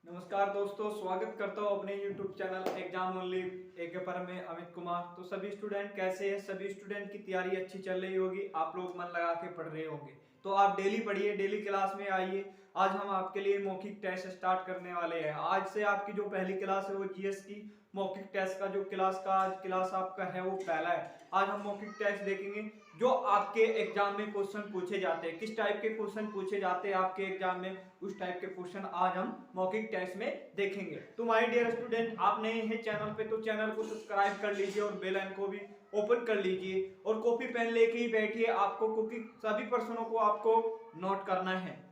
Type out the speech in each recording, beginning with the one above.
नमस्कार दोस्तों, स्वागत करता हूँ अपने YouTube चैनल एग्जाम ओनली एक पर में अमित कुमार। तो सभी स्टूडेंट कैसे हैं? सभी स्टूडेंट की तैयारी अच्छी चल रही होगी, आप लोग मन लगा के पढ़ रहे होंगे। तो आप डेली पढ़िए, डेली क्लास में आइए। आज हम आपके लिए मौखिक टेस्ट स्टार्ट करने वाले हैं। आज से आपकी जो पहली क्लास है वो जीएस की मौखिक टेस्ट का जो आज क्लास आपका है वो पहला है। आज हम मौखिक टेस्ट देखेंगे जो आपके एग्जाम में क्वेश्चन पूछे जाते हैं। किस टाइप के क्वेश्चन पूछे जाते हैं आपके एग्जाम में, उस टाइप के क्वेश्चन आज हम मौखिक टेस्ट में देखेंगे। तो माय डियर स्टूडेंट, आप नए हैं चैनल पे तो चैनल को सब्सक्राइब कर लीजिए और बेल आइकन को भी ओपन कर लीजिए और कॉपी पेन लेके ही बैठिए आपको, क्योंकि सभी प्रश्नों को आपको नोट करना है।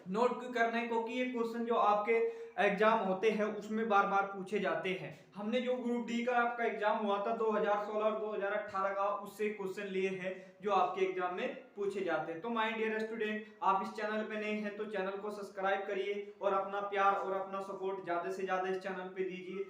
नोट क्यों करना है? क्योंकि ये क्वेश्चन जो आपके एग्जाम होते हैं उसमें बार बार पूछे जाते हैं। हमने जो ग्रुप डी का आपका एग्जाम हुआ था 2016 और 2018 का, उससे क्वेश्चन लिए हैं जो आपके एग्जाम में पूछे जाते हैं। तो माय डियर स्टूडेंट, आप इस चैनल पे नए हैं तो चैनल को सब्सक्राइब करिए और अपना प्यार और अपना सपोर्ट ज्यादा से ज्यादा इस चैनल पे दीजिए।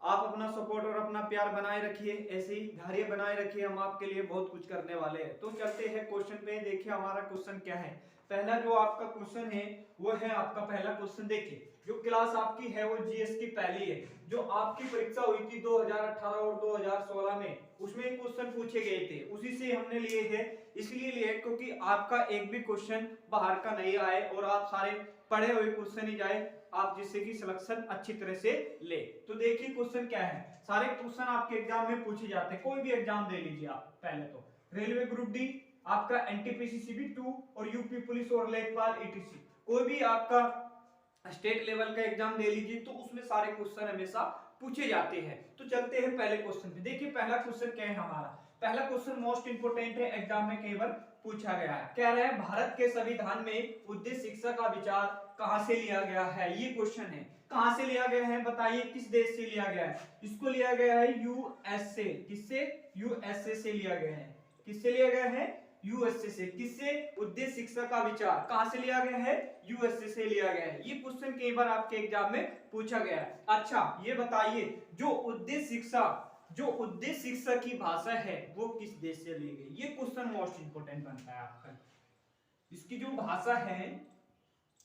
आप अपना सपोर्ट और अपना प्यार बनाए रखिए, ऐसे ही धैर्य बनाए रखिए, हम आपके लिए बहुत कुछ करने वाले हैं। तो चलते हैं क्वेश्चन पे। देखिए हमारा क्वेश्चन क्या है। पहला जो आपका क्वेश्चन है वो है आपका पहला क्वेश्चन। देखिए जो क्लास आपकी है वो जीएस की पहली है। जो आपकी परीक्षा हुई थी 2018 और 2016 में, उसमें क्वेश्चन पूछे गए थे, उसी से हमने लिए हैं। इसलिए लिए क्योंकि आपका एक भी क्वेश्चन बाहर का नहीं आए और आप सारे पढ़े हुए क्वेश्चन ही जाए, आप जिससे कि सिलेक्शन अच्छी तरह से ले। तो देखिए क्वेश्चन क्या है। सारे क्वेश्चन आपके एग्जाम में पूछे जाते हैं, कोई भी एग्जाम दे लीजिए आप। पहले तो रेलवे ग्रुप डी, आपका एनटीपीसी भी 2 और यूपी पुलिस और लेखपाल ईटीसी, कोई भी आपका स्टेट लेवल का एग्जाम दे लीजिए तो उसमें सारे क्वेश्चन हमेशा पूछे जाते हैं। तो चलते हैं पहले क्वेश्चन पे। देखिए पहला क्वेश्चन क्या है हमारा। पहला क्वेश्चन मोस्ट इंपोर्टेंट है, एग्जाम में कई बार पूछा गया है। कह रहे हैं भारत के संविधान में उद्देश्य शिक्षा का विचार कहां से लिया गया है। ये क्वेश्चन है, कहां से लिया गया है बताइए, किस देश से लिया गया है। इसको लिया गया है यूएसए। किससे? यूएसए से लिया गया है। किससे लिया गया है? यूएसए से। किससे? उद्देश्य शिक्षा का विचार कहां से लिया गया है? यूएसए से लिया गया है। ये क्वेश्चन कई बार आपके एग्जाम में पूछा गया है। अच्छा ये बताइए, जो उद्देश्य शिक्षा की भाषा है वो किस देश से ली गई। ये क्वेश्चन मोस्ट इंपोर्टेंट बनता है आपका। इसकी जो भाषा है,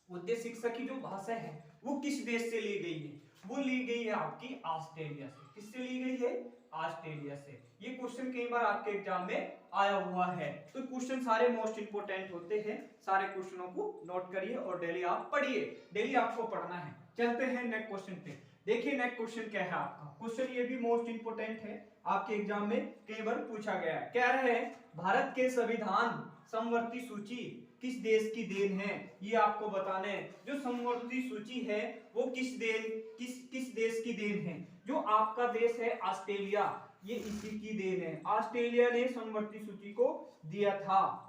उद्देश्य शिक्षा की जो भाषा है वो किस देश से ली गई है। वो ली गई है आपकी ऑस्ट्रेलिया से। किससे ली गई है? ऑस्ट्रेलिया से। ये क्वेश्चन कई बार आपके एग्जाम में आया हुआ है। तो क्वेश्चन सारे मोस्ट इंपोर्टेंट होते हैं, सारे क्वेश्चनों को नोट करिए और डेली आप पढ़िए, डेली आपको पढ़ना है। चलते हैं नेक्स्ट क्वेश्चन पे। देखिए नेक्स्ट क्वेश्चन क्या है आपका। क्वेश्चन ये भी मोस्ट इंपोर्टेंट है, आपके एग्जाम में कई बार पूछा गया है। कह रहे हैं भारत के संविधान समवर्ती सूची किस देश की देन है। ये आपको बताना है। जो समवर्ती सूची है वो किस देश की देन है। जो आपका देश है ऑस्ट्रेलिया, ये इसी की देन है। ऑस्ट्रेलिया ने समवर्ती सूची को दिया था।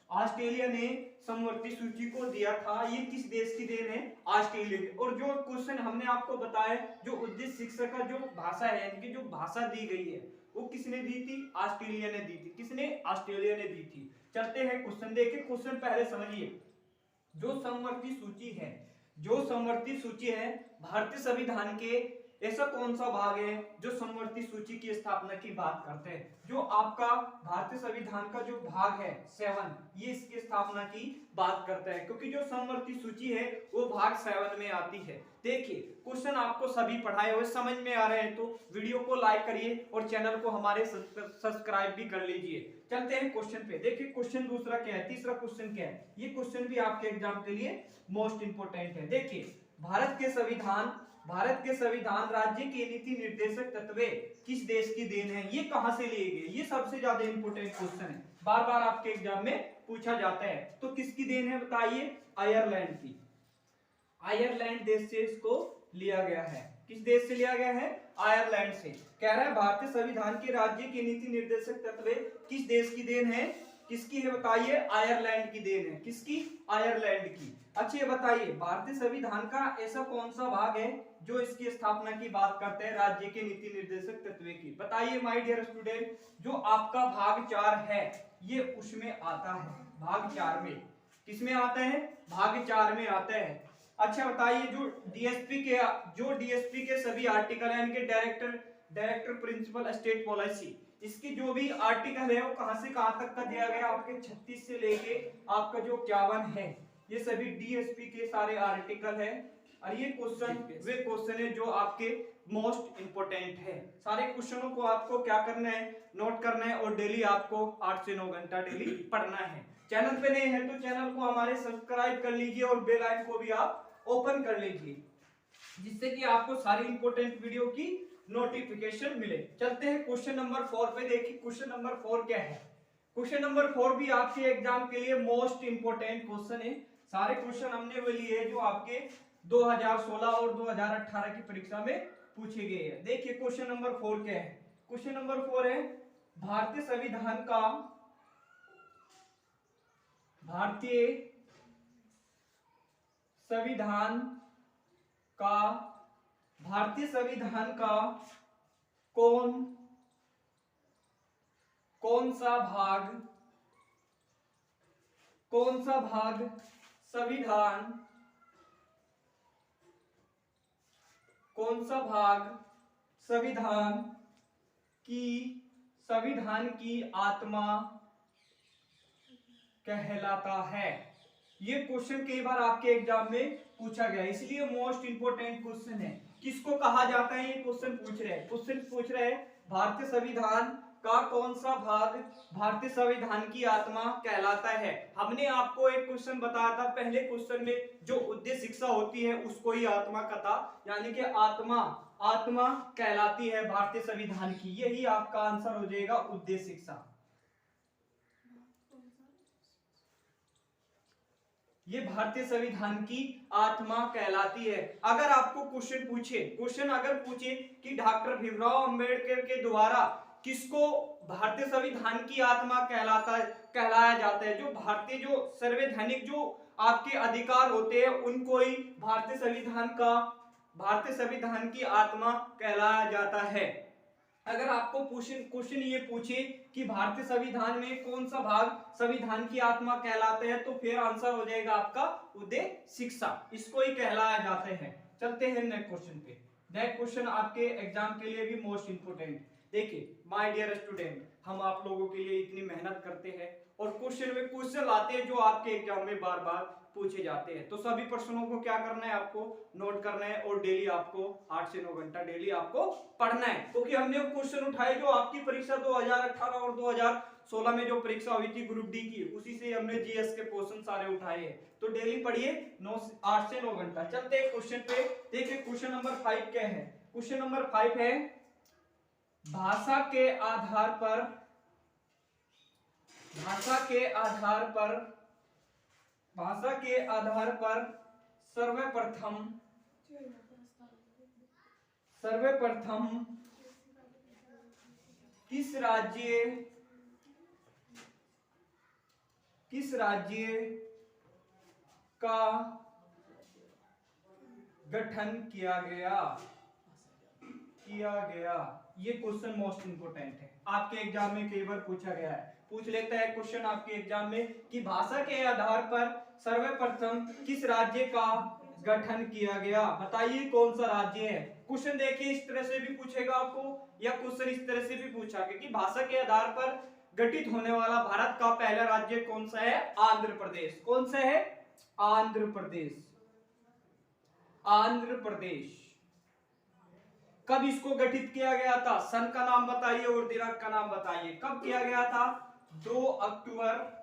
ऑस्ट्रेलिया ने समवर्ती सूची को दिया था। ये किस देश की देन है? ऑस्ट्रेलिया की। और जो क्वेश्चन हमने आपको बताया, जो उद्देश्य शिक्षा का जो भाषा है, यानी कि जो भाषा दी गई है वो किसने दी थी? ऑस्ट्रेलिया ने दी थी। किसने? ऑस्ट्रेलिया ने दी थी। चलते हैं क्वेश्चन। देखिए क्वेश्चन पहले समझिए। जो समवर्ती सूची है, जो समवर्ती सूची है भारतीय संविधान के ऐसा कौन सा भाग है जो समवर्ती सूची की स्थापना की बात करते हैं। जो आपका भारतीय संविधान का जो भाग है 7, ये इसकी स्थापना की बात करता है, क्योंकि जो समवर्ती सूची है वो भाग 7 में आती है। देखिए क्वेश्चन आपको सभी पढ़ाए हुए समझ में आ रहे हैं तो वीडियो को लाइक करिए और चैनल को हमारे सब्सक्राइब भी कर लीजिए। चलते हैं क्वेश्चन पे। देखिए क्वेश्चन दूसरा क्या है, तीसरा क्वेश्चन क्या है। ये क्वेश्चन भी आपके एग्जाम के लिए मोस्ट इंपोर्टेंट है। देखिए भारत के संविधान राज्य के नीति निर्देशक तत्व किस देश की देन है। ये कहां से लिए गए, ये सबसे ज्यादा इंपोर्टेंट क्वेश्चन है, बार बार आपके एग्जाम में पूछा जाता है। तो किसकी देन है बताइए? आयरलैंड की। आयरलैंड देश से इसको लिया गया है। किस देश से लिया गया है? आयरलैंड से। कह रहा है भारतीय संविधान के राज्य के नीति निर्देशक तत्व किस देश की देन है। किसकी है बताइए? आयरलैंड की देन है। किसकी? आयरलैंड की। अच्छा ये बताइए भारतीय संविधान का ऐसा कौन सा भाग है जो इसकी स्थापना की बात करते हैं राज्य के नीति निर्देशक तत्व की। बताइए माय डियर स्टूडेंट। जो आपका भाग 4 है ये उसमें आता है। भाग 4 में किसमें आता है? भाग 4 में आता है। अच्छा बताइए जो डीएसपी के सभी आर्टिकल यानी कि डायरेक्टर प्रिंसिपल स्टेट पॉलिसी, इसकी जो भी आर्टिकल है वो कहां से कहां तक का दिया गया आपके 36 से लेके आपका जो 51 है, ये सभी डीएसपी के सारे आर्टिकल है। और ये क्वेश्चन वे क्वेश्चन है जो आपके मोस्ट इंपोर्टेंट है। सारे क्वेश्चनों को आपको क्या करना है, नोट करना है और डेली आपको 8 से 9 घंटा डेली पढ़ना है। चैनल पे नए हैं तो चैनल को हमारे सब्सक्राइब कर लीजिए और बेल आइकन को भी आप ओपन कर लीजिए, जिससे कि आपको सारी इंपॉर्टेंट वीडियो की नोटिफिकेशन मिले। चलते हैं क्वेश्चन नंबर 4 पे। देखिए क्वेश्चन नंबर 4 क्या है। क्वेश्चन नंबर 4 भी आपके एग्जाम के लिए मोस्ट इंपोर्टेंट क्वेश्चन है। सारे क्वेश्चन हमने वो लिए हैं जो आपके 2016 और 2018 की परीक्षा में पूछे गए हैं। देखिए क्वेश्चन नंबर 4 क्या है। क्वेश्चन नंबर 4 है भारतीय संविधान का भारतीय संविधान का कौन सा भाग संविधान की आत्मा कहलाता है। ये क्वेश्चन कई बार आपके एग्जाम में पूछा गया, इसलिए मोस्ट इंपोर्टेंट क्वेश्चन है। किसको कहा जाता है, ये क्वेश्चन पूछ रहे हैं भारतीय संविधान का कौन सा भाग भारतीय संविधान की आत्मा कहलाता है। हमने आपको एक क्वेश्चन बताया था पहले क्वेश्चन में, जो उद्देश्य शिक्षा होती है उसको ही आत्मा का था, यानी कि आत्मा कहलाती है भारतीय संविधान की। यही आपका आंसर हो जाएगा, उद्देश्य शिक्षा। ये भारतीय संविधान की आत्मा कहलाती है। अगर आपको क्वेश्चन अगर पूछे कि डॉक्टर भीमराव अंबेडकर के द्वारा किसको भारतीय संविधान की आत्मा कहलाया जाता है, जो भारतीय जो संवैधानिक जो आपके अधिकार होते हैं उनको ही भारतीय संविधान की आत्मा कहलाया जाता है। अगर आपको क्वेश्चन ये पूछे कि भारतीय संविधान में कौन सा भाग संविधान की आत्मा कहलाते हैं, तो फिर आंसर हो जाएगा आपका उद्देश्य शिक्षा, इसको ही कहलाया जाते हैं। चलते हैं नेक्स्ट क्वेश्चन पे। नेक्स्ट क्वेश्चन आपके एग्जाम के लिए भी मोस्ट इंपोर्टेंट। देखिए माय डियर स्टूडेंट, हम आप लोगों के लिए इतनी मेहनत करते हैं और क्वेश्चन लाते हैं जो आपके एग्जाम में बार बार पूछे जाते हैं। तो सभी प्रश्नों को क्या करना है, आपको नोट करना है और डेली आपको 8 से 9 घंटा डेली आपको पढ़ना है, क्योंकि हमने क्वेश्चन उठाए जो आपकी परीक्षा 2018 और 2016 में जो परीक्षा हुई थी ग्रुप डी की, उसी से हमने जीएस के क्वेश्चन सारे उठाए हैं। तो डेली पढ़िए 8 से 9 घंटा। चलते हैं क्वेश्चन पे। देखिए क्वेश्चन नंबर 5 क्या है। क्वेश्चन नंबर 5 है भाषा के आधार पर सर्वप्रथम किस राज्य का गठन किया गया। ये क्वेश्चन मोस्ट इंपोर्टेंट है, आपके एग्जाम में कई बार पूछा गया है। पूछ लेता है क्वेश्चन आपके एग्जाम में कि भाषा के आधार पर सर्वप्रथम किस राज्य का गठन किया गया, बताइए कौन सा राज्य है। क्वेश्चन देखिए इस तरह से भी पूछेगा आपको, या क्वेश्चन इस तरह से भी पूछा कि भाषा के आधार पर गठित होने वाला भारत का पहला राज्य कौन सा है, आंध्र प्रदेश। कौन सा है, आंध्र प्रदेश। कब इसको गठित किया गया था, सन का नाम बताइए और दिनांक का नाम बताइए। कब किया गया था, 2 अक्टूबर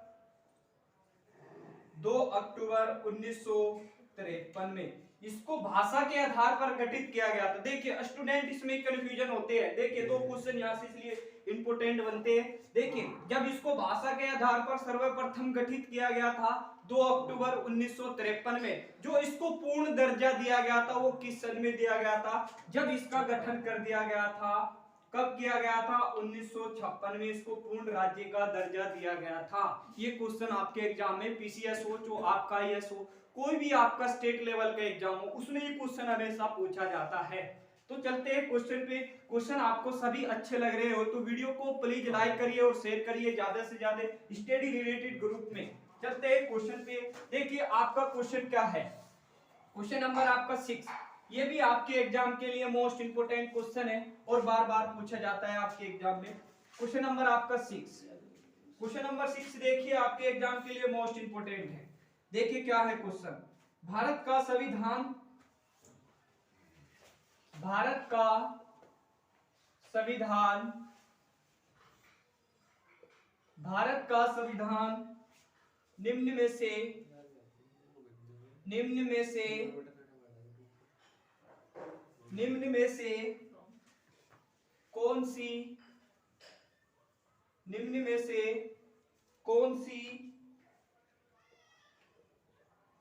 1953 में इसको भाषा के आधार पर गठित किया गया था। देखिए स्टूडेंट इसमें कंफ्यूजन होते हैं। देखिए दो क्वेश्चन यहाँ से इसलिए इंपोर्टेंट बनते हैं। देखिए जब इसको भाषा के आधार पर सर्वप्रथम गठित किया गया था 2 अक्टूबर 1953 में, जो इसको पूर्ण दर्जा दिया गया था वो किस सन में दिया गया था, जब इसका गठन कर दिया गया था। कब किया गया था, 1956 में इसको पूर्ण राज्य का दर्जा दिया गया था। ये क्वेश्चन आपके एग्जाम में पीसीएस हो, जो आपका ईएस हो, कोई भी आपका स्टेट लेवल का एग्जाम हो, उसमें ये क्वेश्चन हमेशा पूछा जाता है। तो चलते हैं क्वेश्चन पे। क्वेश्चन आपको सभी अच्छे लग रहे हो तो वीडियो को प्लीज लाइक करिए और शेयर करिए ज्यादा से ज्यादा स्टडी रिलेटेड ग्रुप में। चलते हैं क्वेश्चन पे। देखिए आपका क्वेश्चन क्या है, क्वेश्चन नंबर आपका 6। ये भी आपके एग्जाम के लिए मोस्ट इंपोर्टेंट क्वेश्चन है और बार बार पूछा जाता है आपके एग्जाम में। क्वेश्चन नंबर आपका 6। क्वेश्चन नंबर 6 देखिए आपके एग्जाम के लिए मोस्ट इंपोर्टेंट है। देखिए क्या है क्वेश्चन, भारत का संविधान भारत का संविधान, भारत का संविधान निम्न में से कौन सी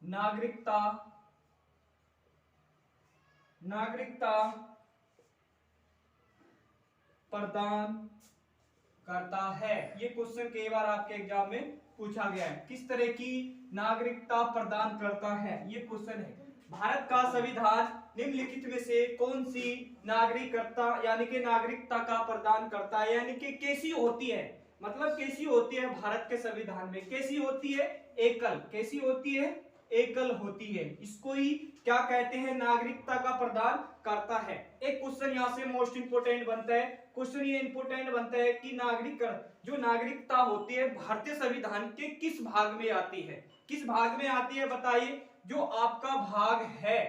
नागरिकता प्रदान करता है। ये क्वेश्चन कई बार आपके एग्जाम में पूछा गया है, किस तरह की नागरिकता प्रदान करता है, ये क्वेश्चन है। भारत का संविधान निम्नलिखित में से कौन सी नागरिकता यानी कि नागरिकता का प्रदान करता है, यानी कि कैसी होती है, मतलब कैसी होती है भारत के संविधान में, कैसी होती है, एकल, कैसी होती है, एकल होती है। इसको ही क्या कहते हैं, नागरिकता का प्रदान करता है। एक क्वेश्चन यहाँ से मोस्ट इंपोर्टेंट बनता है, क्वेश्चन ये इंपोर्टेंट बनता है कि जो नागरिकता होती है भारतीय संविधान के किस भाग में आती है, किस भाग में आती है बताइए। जो आपका भाग है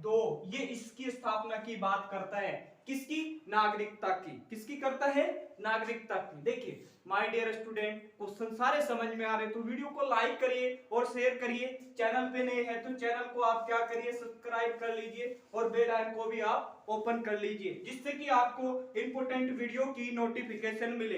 2, ये इसकी स्थापना की बात करता है, किसकी, नागरिकता की, किसकी करता है, नागरिकता की। देखिए माय डियर स्टूडेंट, क्वेश्चन सारे समझ में आ रहे तो वीडियो को लाइक करिए और शेयर करिए। चैनल पे नए हैं तो चैनल को आप क्या करिए, सब्सक्राइब कर लीजिए और बेल आइकन को भी आप ओपन कर लीजिए, जिससे कि आपको इंपोर्टेंट वीडियो की नोटिफिकेशन मिले।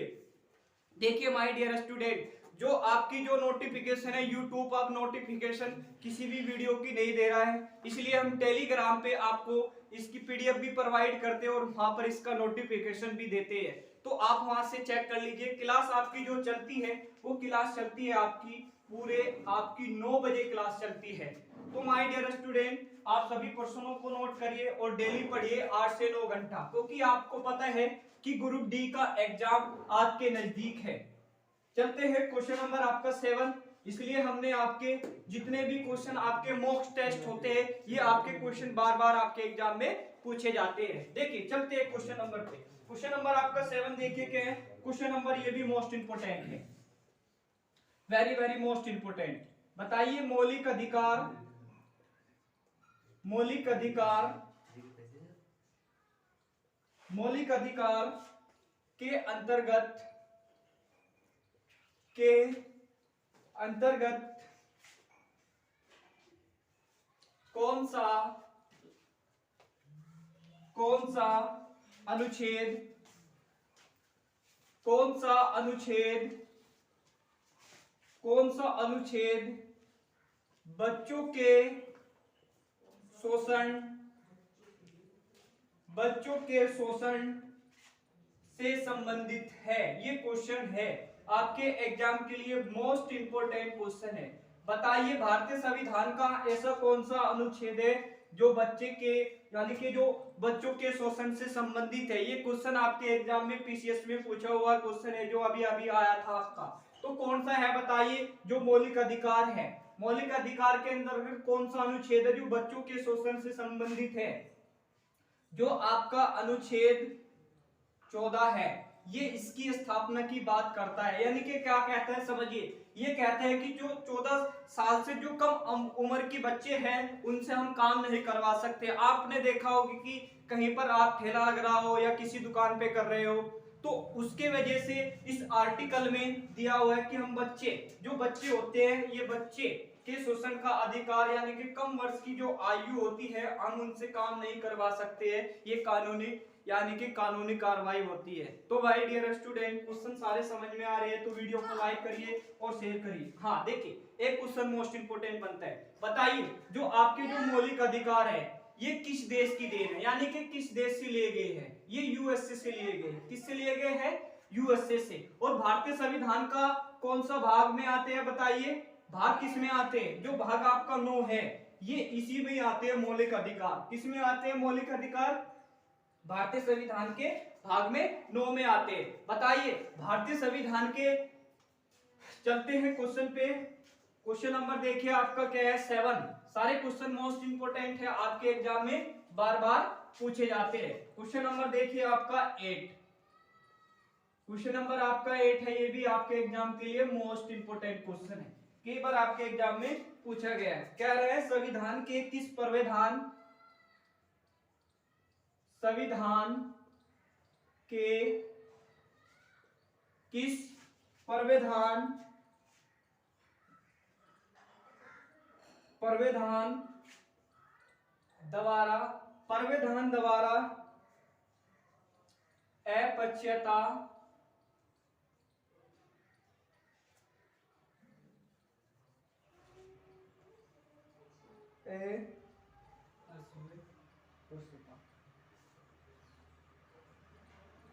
देखिए माय डियर स्टूडेंट, जो आपकी जो नोटिफिकेशन है, यूट्यूब अब नोटिफिकेशन किसी भी वीडियो की नहीं दे रहा है, इसलिए हम टेलीग्राम पे आपको इसकी पीडीएफ भी प्रोवाइड करते हैं और वहां पर इसका नोटिफिकेशन भी देते हैं, तो आप वहां से चेक कर लीजिए। क्लास आपकी जो चलती है वो क्लास चलती है आपकी पूरे आपकी 9 बजे क्लास चलती है। तो माय डियर स्टूडेंट, आप सभी प्रश्नों को नोट करिए और डेली पढ़िए 8 से 9 घंटा, क्योंकि आपको पता है कि ग्रुप डी का एग्जाम आपके नजदीक है। चलते हैं क्वेश्चन नंबर आपका 7, इसलिए हमने आपके जितने भी क्वेश्चन आपके मॉक टेस्ट होते हैं, ये आपके क्वेश्चन बार बार आपके एग्जाम में पूछे जाते हैं। देखिए चलते हैं क्वेश्चन नंबर पे। क्वेश्चन नंबर आपका 7 देखिए क्या है। क्वेश्चन नंबर ये भी मोस्ट इंपोर्टेंट है, वेरी वेरी मोस्ट इंपोर्टेंट। बताइए मौलिक अधिकार के अंतर्गत कौन सा अनुच्छेद बच्चों के शोषण से संबंधित है। ये क्वेश्चन है आपके एग्जाम के लिए मोस्ट इंपोर्टेंट क्वेश्चन है। बताइए भारतीय संविधान का ऐसा कौन सा अनुच्छेद है जो बच्चे के यानी कि जो बच्चों के शोषण से संबंधित है। ये क्वेश्चन आपके एग्जाम में पीसीएस में पूछा हुआ क्वेश्चन है, जो अभी अभी आया था आपका। तो कौन सा है बताइए, जो मौलिक अधिकार है, मौलिक अधिकार के अंतर्गत कौन सा अनुच्छेद है जो बच्चों के शोषण से संबंधित है। जो आपका अनुच्छेद 14 है, ये इसकी स्थापना की बात करता है। यानी कि क्या कहता है समझिए, ये कहता है कि जो 14 साल से जो कम उम्र के बच्चे हैं उनसे हम काम नहीं करवा सकते। आपने देखा होगा कि कहीं पर आप ठेला लग रहा हो या किसी दुकान पे कर रहे हो, तो उसके वजह से इस आर्टिकल में दिया हुआ है कि हम जो बच्चे होते हैं, ये बच्चे के शोषण का अधिकार यानी कि कम वर्ष की जो आयु होती है हम उनसे काम नहीं करवा सकते हैं। ये कानूनी यानी कि कानूनी कार्रवाई होती है। तो भाई डियर स्टूडेंट, क्वेश्चन सारे समझ में आ रहे हैं तो वीडियो को लाइक करिए और शेयर करिए। हाँ देखिए एक क्वेश्चन मोस्ट इंपोर्टेंट बनता है, बताइए जो आपके जो मौलिक अधिकार है ये किस देश की देन है, यानी कि किस देश से लिए गए हैं। ये यूएसए से लिए गए। किससे लिए गए हैं, यूएसए से। और भारतीय संविधान का कौन सा भाग में आते हैं बताइए, भाग किस में आते हैं, जो भाग आपका 9 है ये इसी में आते हैं मौलिक अधिकार। किस में आते हैं मौलिक अधिकार, भारतीय संविधान के भाग में 9 में आते हैं। बताइए भारतीय संविधान के, चलते हैं क्वेश्चन पे। क्वेश्चन नंबर देखिए आपका क्या है 7। सारे क्वेश्चन मोस्ट इंपोर्टेंट है, आपके एग्जाम में बार बार पूछे जाते हैं। क्वेश्चन नंबर देखिए आपका 8। क्वेश्चन नंबर आपका 8 है, ये भी आपके एग्जाम के लिए मोस्ट इंपोर्टेंट क्वेश्चन है, कई बार आपके एग्जाम में पूछा गया है। कह रहे हैं संविधान के किस प्रावधान संविधान के किस प्रावधान द्वारा अपक्षता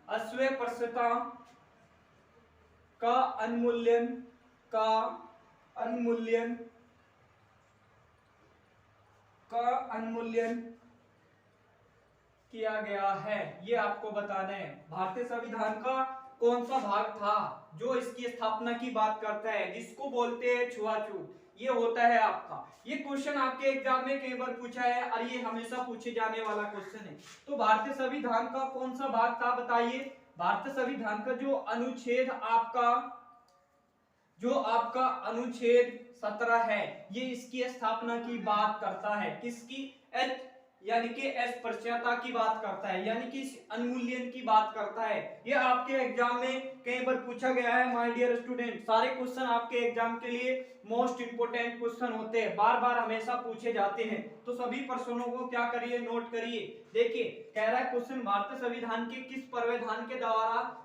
अस्वीकृतता का उन्मूलन किया गया है। ये आपको बताना है भारतीय संविधान का कौन सा भाग था जो इसकी स्थापना की बात करता है, जिसको बोलते हैं छुआछूत। ये होता है आपका, ये क्वेश्चन आपके एग्जाम में कई बार पूछा है और ये हमेशा पूछे जाने वाला क्वेश्चन है। तो भारतीय संविधान का कौन सा भाग था बताइए। भारतीय संविधान का जो अनुच्छेद आपका अनुच्छेद 17 है, ये इसकी स्थापना की बात करता है। किसकी? यानी कि अस्पृश्यता की बात करता है, यानी कि उन्मूलन की बात करता है। ये आपके एग्जाम में कई बार पूछा गया है माय डियर स्टूडेंट। सारे क्वेश्चन आपके एग्जाम के लिए मोस्ट इंपोर्टेंट क्वेश्चन होते हैं, बार बार हमेशा पूछे जाते हैं। तो सभी प्रश्नों को क्या करिए, नोट करिए। देखिए कह रहा है क्वेश्चन, भारतीय संविधान के किस प्रावधान के द्वारा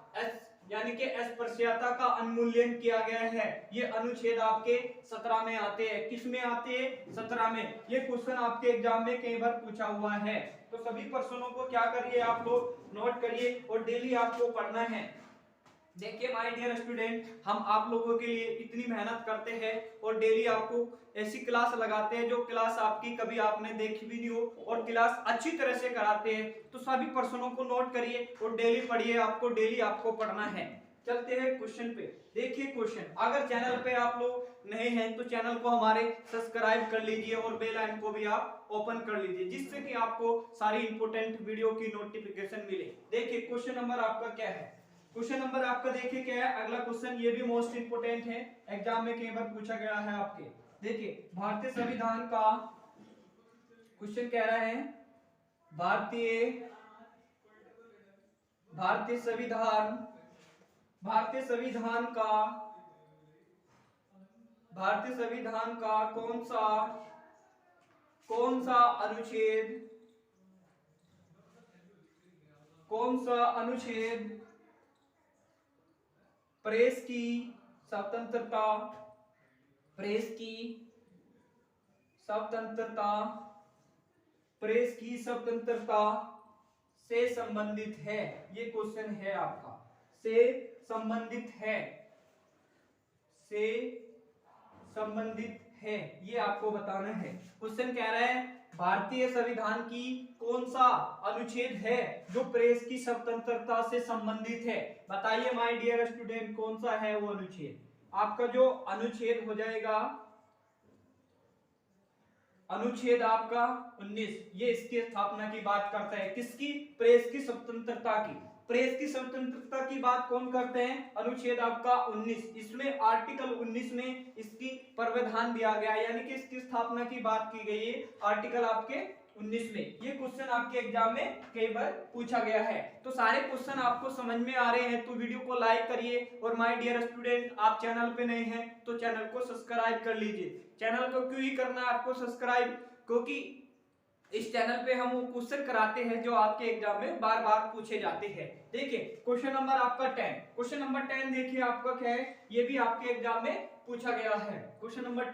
यानी कि अस्पृश्यता का उन्मूलन किया गया है। ये अनुच्छेद आपके 17 में आते हैं। किस में आते हैं? 17 में। ये क्वेश्चन आपके एग्जाम में कई बार पूछा हुआ है। तो सभी प्रश्नों को क्या करिए, आप लोग नोट करिए और डेली आपको पढ़ना है। देखिए माय डियर स्टूडेंट, हम आप लोगों के लिए इतनी मेहनत करते हैं और डेली आपको ऐसी क्लास लगाते हैं जो क्लास आपकी कभी आपने देखी भी नहीं हो, और क्लास अच्छी तरह से कराते हैं। तो सभी प्रश्नों को नोट करिए और डेली पढ़िए, आपको डेली आपको पढ़ना है। चलते हैं क्वेश्चन पे। देखिए क्वेश्चन, अगर चैनल पे आप लोग नए हैं तो चैनल को हमारे सब्सक्राइब कर लीजिए और बेल आइकन को भी आप ओपन कर लीजिए, जिससे कि आपको सारी इंपोर्टेंट वीडियो की नोटिफिकेशन मिले। देखिए क्वेश्चन नंबर आपका क्या है। क्वेश्चन नंबर आपका देखिए क्या है, अगला क्वेश्चन, ये भी मोस्ट इंपोर्टेंट है, एग्जाम में कई बार पूछा गया है आपके। देखिए भारतीय संविधान का क्वेश्चन कह रहा है, भारतीय संविधान का कौन सा अनुच्छेद प्रेस की स्वतंत्रता से संबंधित है। ये क्वेश्चन है आपका, से संबंधित है, ये आपको बताना है। क्वेश्चन कह रहा है भारतीय संविधान की कौन सा अनुच्छेद है जो प्रेस की स्वतंत्रता से संबंधित है। बताइए माय डियर स्टूडेंट, कौन सा है वो अनुच्छेद। आपका जो अनुच्छेद हो जाएगा अनुच्छेद आपका 19, ये इसकी स्थापना की बात करता है। किसकी? प्रेस की स्वतंत्रता की। प्रेस की स्वतंत्रता की बात कौन करते हैं? अनुच्छेद आपका 19। इसमें आर्टिकल 19 में इसकी प्रावधान दिया गया है, यानी कि इसकी स्थापना की बात की गई है आर्टिकल आपके 19 में। ये क्वेश्चन आपके एग्जाम में कई बार पूछा गया है। तो सारे क्वेश्चन आपको समझ में आ रहे हैं तो वीडियो को लाइक करिए, और माय डियर स्टूडेंट आप चैनल पे नए हैं तो चैनल को सब्सक्राइब कर लीजिए। चैनल को क्यों ही करना है आपको सब्सक्राइब, क्योंकि इस चैनल पे हम वो क्वेश्चन कराते हैं जो आपके एग्जाम में बार बार पूछे जाते हैं। देखिए क्वेश्चन नंबर आपका 10, क्वेश्चन नंबर 10 देखिए आपका क्या है, ये भी आपके एग्जाम में पूछा गया है। क्वेश्चन नंबर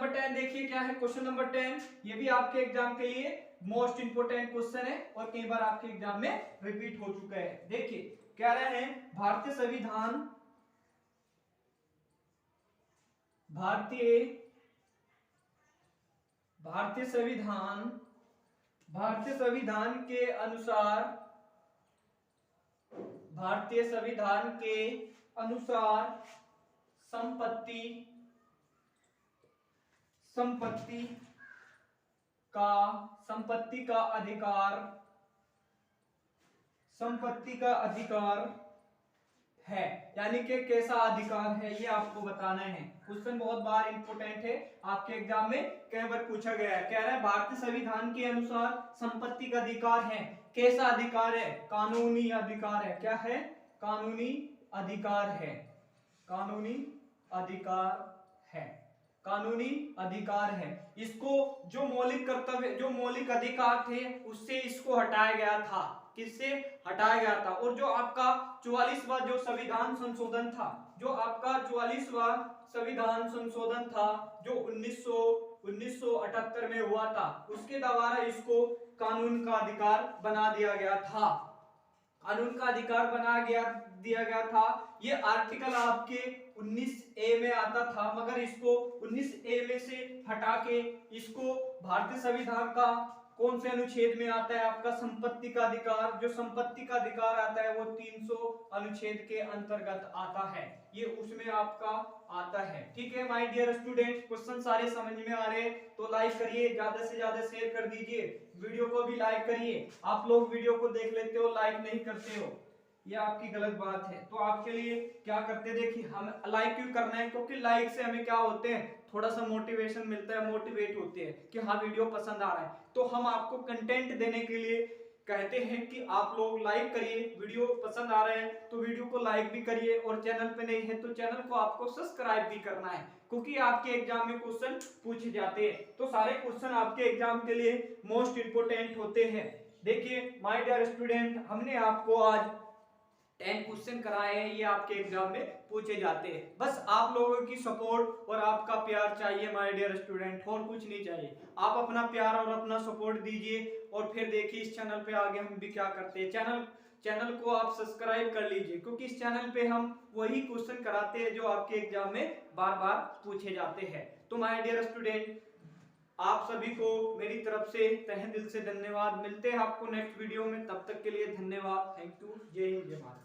10 देखिए क्या है। क्वेश्चन नंबर 10 ये भी आपके एग्जाम के लिए मोस्ट इंपोर्टेंट क्वेश्चन है और कई बार आपके एग्जाम में रिपीट हो चुका है। देखिए कह रहे हैं भारतीय संविधान के अनुसार संपत्ति का अधिकार है, यानी कि कैसा अधिकार है ये आपको बताना है। क्वेश्चन बहुत बार इंपॉर्टेंट है, आपके एग्जाम में कई बार पूछा गया है। कह रहा है भारतीय संविधान के अनुसार संपत्ति का अधिकार है। कैसा अधिकार है? कानूनी अधिकार है। क्या है? कानूनी अधिकार है। कानूनी अधिकार है। कानूनी अधिकार है। इसको जो मौलिक कर्तव्य, जो मौलिक अधिकार थे उससे इसको हटाया गया था। किससे हटाया गया था? और जो आपका 44वां जो संविधान संशोधन था, जो आपका 44वां संविधान संशोधन था जो 1978 में हुआ था, उसके द्वारा इसको कानून का अधिकार बना दिया गया था। कानून का अधिकार दिया गया था। ये आर्टिकल आपके 19A में आता था, मगर इसको 19A में से हटा के इसको भारतीय संविधान का कौन से अनुच्छेद में आता है? आपका संपत्ति का अधिकार। जो संपत्ति का अधिकार आता है वो 300 अनुच्छेद के अंतर्गत आता है, ये उसमें आपका आता है। ठीक है माय डियर स्टूडेंट, क्वेश्चन सारे समझ में आ रहे हैं तो लाइक करिए, ज्यादा से ज्यादा शेयर कर दीजिए, वीडियो को भी लाइक करिए। आप लोग वीडियो को देख लेते हो, लाइक नहीं करते हो, ये आपकी गलत बात है। तो आपके लिए क्या करते, देखिए हम लाइक क्यों करना है, क्योंकि लाइक से हमें क्या होते हैं, थोड़ा सा मोटिवेशन मिलता है, मोटिवेट होते हैं कि हाँ वीडियो पसंद आ रहा है। तो हम आपको कंटेंट देने के लिए कहते हैं कि आप लोग लाइक करिए, वीडियो पसंद आ रहे हैं तो वीडियो को लाइक भी करिए, और चैनल पे नहीं है तो चैनल को आपको सब्सक्राइब भी करना है, क्योंकि आपके एग्जाम में क्वेश्चन पूछे जाते हैं। तो सारे क्वेश्चन आपके एग्जाम के लिए मोस्ट इंपोर्टेंट होते हैं। देखिए माय डियर स्टूडेंट, हमने आपको आज 10 क्वेश्चन कराए हैं, ये आपके एग्जाम में पूछे जाते हैं। बस आप लोगों की सपोर्ट और आपका प्यार चाहिए माय डियर स्टूडेंट, और कुछ नहीं चाहिए। आप अपना प्यार और अपना सपोर्ट दीजिए, और फिर देखिए इस चैनल पे आगे हम भी क्या करते हैं। चैनल को आप सब्सक्राइब कर लीजिए, क्योंकि इस चैनल पे हम वही क्वेश्चन कराते हैं जो आपके एग्जाम में बार बार पूछे जाते हैं। तो माय डियर स्टूडेंट, आप सभी को मेरी तरफ से तहे दिल से धन्यवाद। मिलते हैं आपको नेक्स्ट वीडियो में, तब तक के लिए धन्यवाद। Thank you. जय हिंद, जय भारत।